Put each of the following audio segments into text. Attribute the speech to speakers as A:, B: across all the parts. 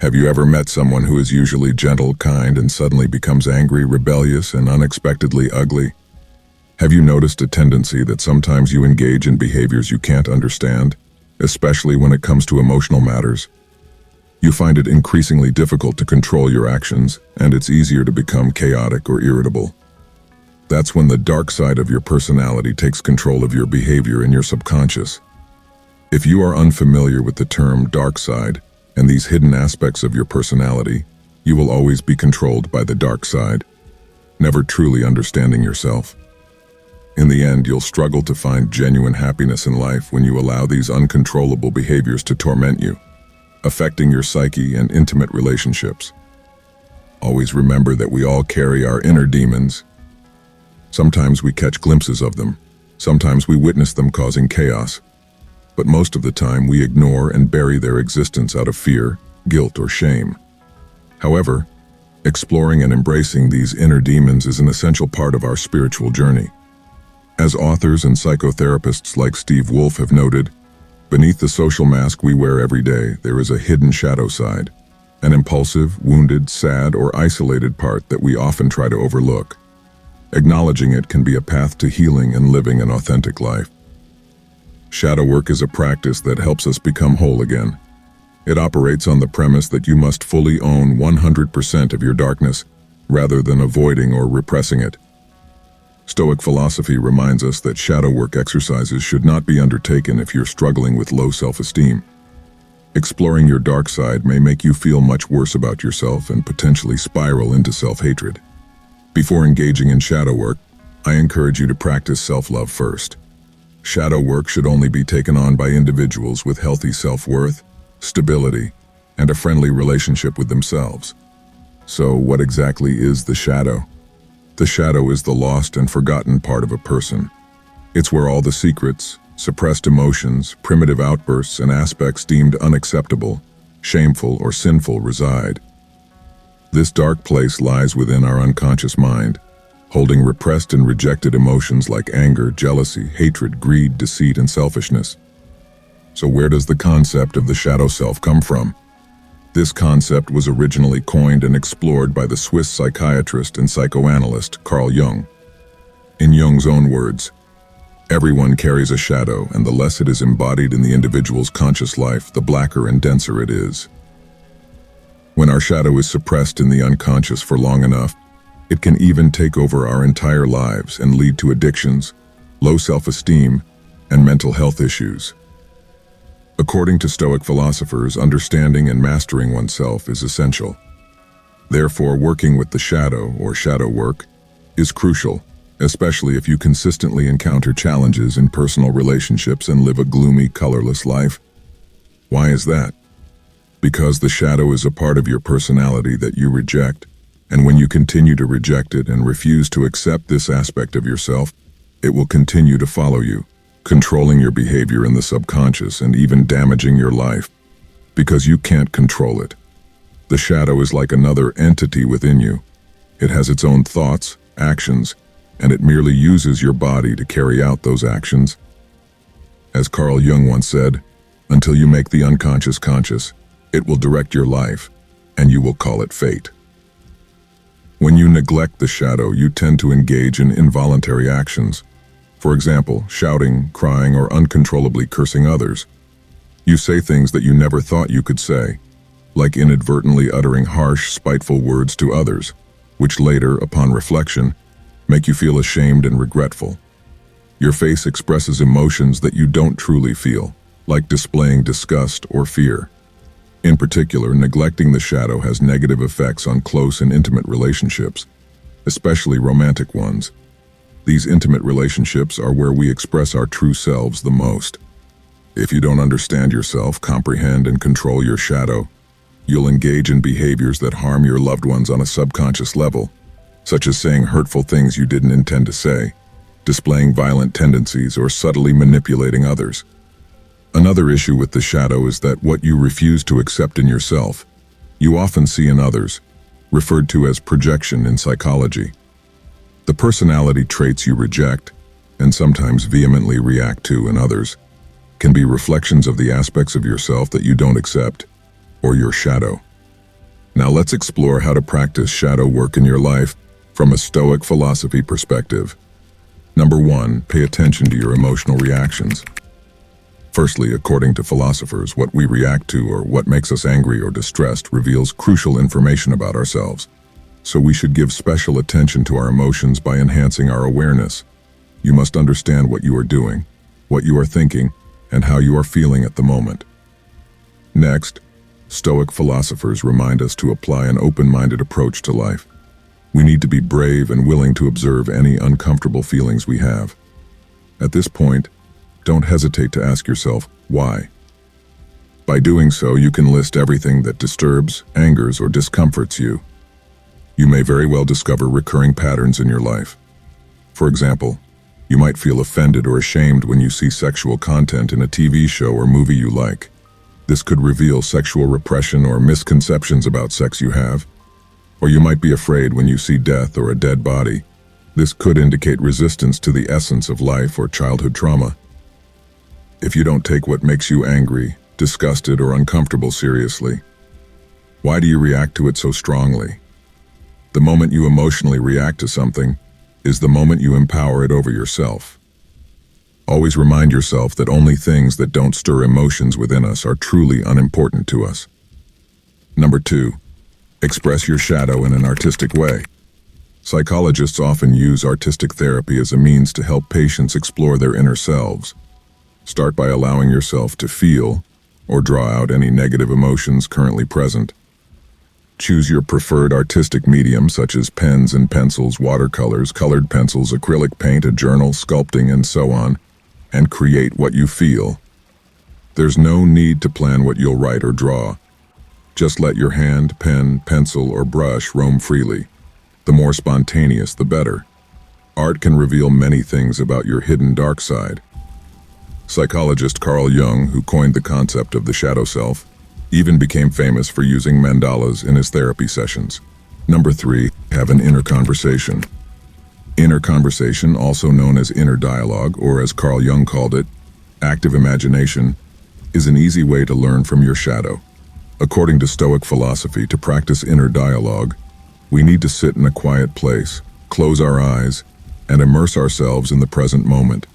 A: Have you ever met someone who is usually gentle, kind, and suddenly becomes angry, rebellious, and unexpectedly ugly? Have you noticed a tendency that sometimes you engage in behaviors you can't understand, especially when it comes to emotional matters? You find it increasingly difficult to control your actions, and it's easier to become chaotic or irritable. That's when the dark side of your personality takes control of your behavior in your subconscious. If you are unfamiliar with the term dark side and these hidden aspects of your personality, you will always be controlled by the dark side, never truly understanding yourself. In the end, you'll struggle to find genuine happiness in life when you allow these uncontrollable behaviors to torment you, affecting your psyche and intimate relationships. Always remember that we all carry our inner demons. Sometimes we catch glimpses of them, sometimes we witness them causing chaos, but most of the time we ignore and bury their existence out of fear, guilt, or shame. However, exploring and embracing these inner demons is an essential part of our spiritual journey. As authors and psychotherapists like Steve Wolf have noted, beneath the social mask we wear every day, there is a hidden shadow side, an impulsive, wounded, sad, or isolated part that we often try to overlook. Acknowledging it can be a path to healing and living an authentic life. Shadow work is a practice that helps us become whole again. It operates on the premise that you must fully own 100% of your darkness, rather than avoiding or repressing it. Stoic philosophy reminds us that shadow work exercises should not be undertaken if you're struggling with low self-esteem. Exploring your dark side may make you feel much worse about yourself and potentially spiral into self-hatred. Before engaging in shadow work, I encourage you to practice self-love first. Shadow work should only be taken on by individuals with healthy self-worth, stability, and a friendly relationship with themselves. So, what exactly is the shadow? The shadow is the lost and forgotten part of a person. It's where all the secrets, suppressed emotions, primitive outbursts, and aspects deemed unacceptable, shameful, or sinful reside. This dark place lies within our unconscious mind, holding repressed and rejected emotions like anger, jealousy, hatred, greed, deceit, and selfishness. So where does the concept of the shadow self come from? This concept was originally coined and explored by the Swiss psychiatrist and psychoanalyst Carl Jung. In Jung's own words, everyone carries a shadow, and the less it is embodied in the individual's conscious life, the blacker and denser it is. When our shadow is suppressed in the unconscious for long enough, it can even take over our entire lives and lead to addictions, low self-esteem, and mental health issues. According to Stoic philosophers, understanding and mastering oneself is essential. Therefore, working with the shadow, or shadow work, is crucial, especially if you consistently encounter challenges in personal relationships and live a gloomy, colorless life. Why is that? Because the shadow is a part of your personality that you reject, and when you continue to reject it and refuse to accept this aspect of yourself, it will continue to follow you, controlling your behavior in the subconscious and even damaging your life, because you can't control it. The shadow is like another entity within you. It has its own thoughts, actions, and it merely uses your body to carry out those actions. As Carl Jung once said, until you make the unconscious conscious, it will direct your life, and you will call it fate. When you neglect the shadow, you tend to engage in involuntary actions. For example, shouting, crying, or uncontrollably cursing others. You say things that you never thought you could say, like inadvertently uttering harsh, spiteful words to others, which later, upon reflection, make you feel ashamed and regretful. Your face expresses emotions that you don't truly feel, like displaying disgust or fear. In particular, neglecting the shadow has negative effects on close and intimate relationships, especially romantic ones. These intimate relationships are where we express our true selves the most. If you don't understand yourself, comprehend, and control your shadow, you'll engage in behaviors that harm your loved ones on a subconscious level, such as saying hurtful things you didn't intend to say, displaying violent tendencies, or subtly manipulating others. Another issue with the shadow is that what you refuse to accept in yourself, you often see in others, referred to as projection in psychology. The personality traits you reject, and sometimes vehemently react to in others, can be reflections of the aspects of yourself that you don't accept, or your shadow. Now let's explore how to practice shadow work in your life from a Stoic philosophy perspective. Number 1, pay attention to your emotional reactions. Firstly, according to philosophers, what we react to or what makes us angry or distressed reveals crucial information about ourselves. So we should give special attention to our emotions by enhancing our awareness. You must understand what you are doing, what you are thinking, and how you are feeling at the moment. Next, Stoic philosophers remind us to apply an open-minded approach to life. We need to be brave and willing to observe any uncomfortable feelings we have. At this point, don't hesitate to ask yourself, why? By doing so, you can list everything that disturbs, angers, or discomforts you. You may very well discover recurring patterns in your life. For example, you might feel offended or ashamed when you see sexual content in a TV show or movie you like. This could reveal sexual repression or misconceptions about sex you have. Or you might be afraid when you see death or a dead body. This could indicate resistance to the essence of life or childhood trauma. If you don't take what makes you angry, disgusted, or uncomfortable seriously, why do you react to it so strongly? The moment you emotionally react to something is the moment you empower it over yourself. Always remind yourself that only things that don't stir emotions within us are truly unimportant to us. Number 2, express your shadow in an artistic way. Psychologists often use artistic therapy as a means to help patients explore their inner selves. Start by allowing yourself to feel or draw out any negative emotions currently present. Choose your preferred artistic medium such as pens and pencils, watercolors, colored pencils, acrylic paint, a journal, sculpting, and so on, and create what you feel. There's no need to plan what you'll write or draw. Just let your hand, pen, pencil, or brush roam freely. The more spontaneous, the better. Art can reveal many things about your hidden dark side. Psychologist Carl Jung, who coined the concept of the shadow self, even became famous for using mandalas in his therapy sessions. Number 3, have an inner conversation. Inner conversation, also known as inner dialogue, or as Carl Jung called it, active imagination, is an easy way to learn from your shadow. According to Stoic philosophy, to practice inner dialogue, we need to sit in a quiet place, close our eyes, and immerse ourselves in the present moment.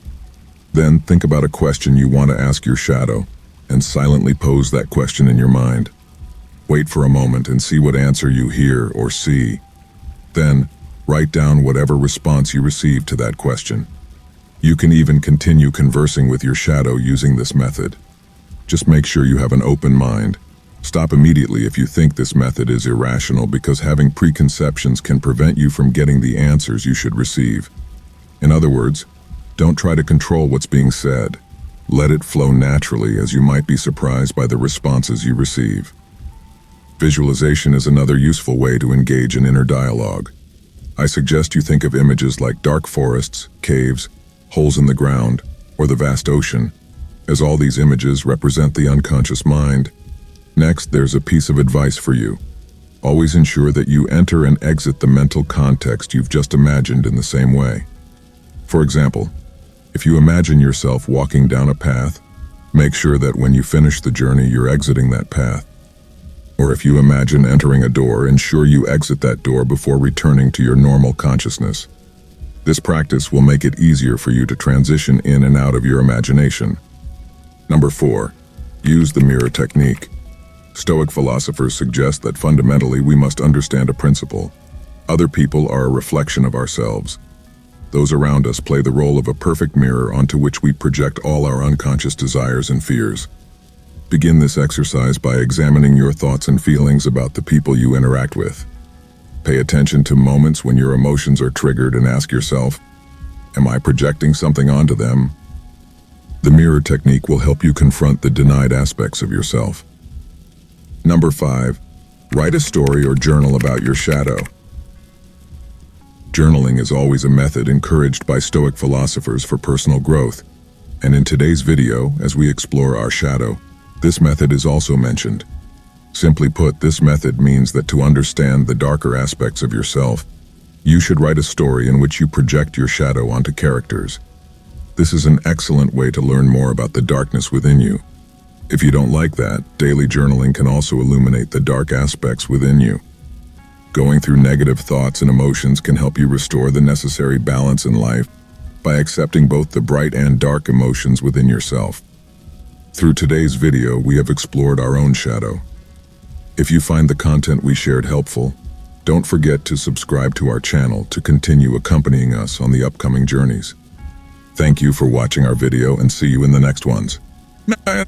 A: Then think about a question you want to ask your shadow, and silently pose that question in your mind. Wait for a moment and see what answer you hear or see. Then, write down whatever response you receive to that question. You can even continue conversing with your shadow using this method. Just make sure you have an open mind. Stop immediately if you think this method is irrational, because having preconceptions can prevent you from getting the answers you should receive. In other words, don't try to control what's being said. Let it flow naturally, as you might be surprised by the responses you receive. Visualization is another useful way to engage in inner dialogue. I suggest you think of images like dark forests, caves, holes in the ground, or the vast ocean, as all these images represent the unconscious mind. Next, there's a piece of advice for you. Always ensure that you enter and exit the mental context you've just imagined in the same way. For example, if you imagine yourself walking down a path, make sure that when you finish the journey, you're exiting that path. Or if you imagine entering a door, ensure you exit that door before returning to your normal consciousness. This practice will make it easier for you to transition in and out of your imagination. Number 4, use the mirror technique. Stoic philosophers suggest that fundamentally we must understand a principle. Other people are a reflection of ourselves. Those around us play the role of a perfect mirror onto which we project all our unconscious desires and fears. Begin this exercise by examining your thoughts and feelings about the people you interact with. Pay attention to moments when your emotions are triggered and ask yourself, am I projecting something onto them? The mirror technique will help you confront the denied aspects of yourself. Number 5, write a story or journal about your shadow. Journaling is always a method encouraged by Stoic philosophers for personal growth, and in today's video, as we explore our shadow, this method is also mentioned. Simply put, this method means that to understand the darker aspects of yourself, you should write a story in which you project your shadow onto characters. This is an excellent way to learn more about the darkness within you. If you don't like that, daily journaling can also illuminate the dark aspects within you. Going through negative thoughts and emotions can help you restore the necessary balance in life by accepting both the bright and dark emotions within yourself. Through today's video, we have explored our own shadow. If you find the content we shared helpful, don't forget to subscribe to our channel to continue accompanying us on the upcoming journeys. Thank you for watching our video and see you in the next ones.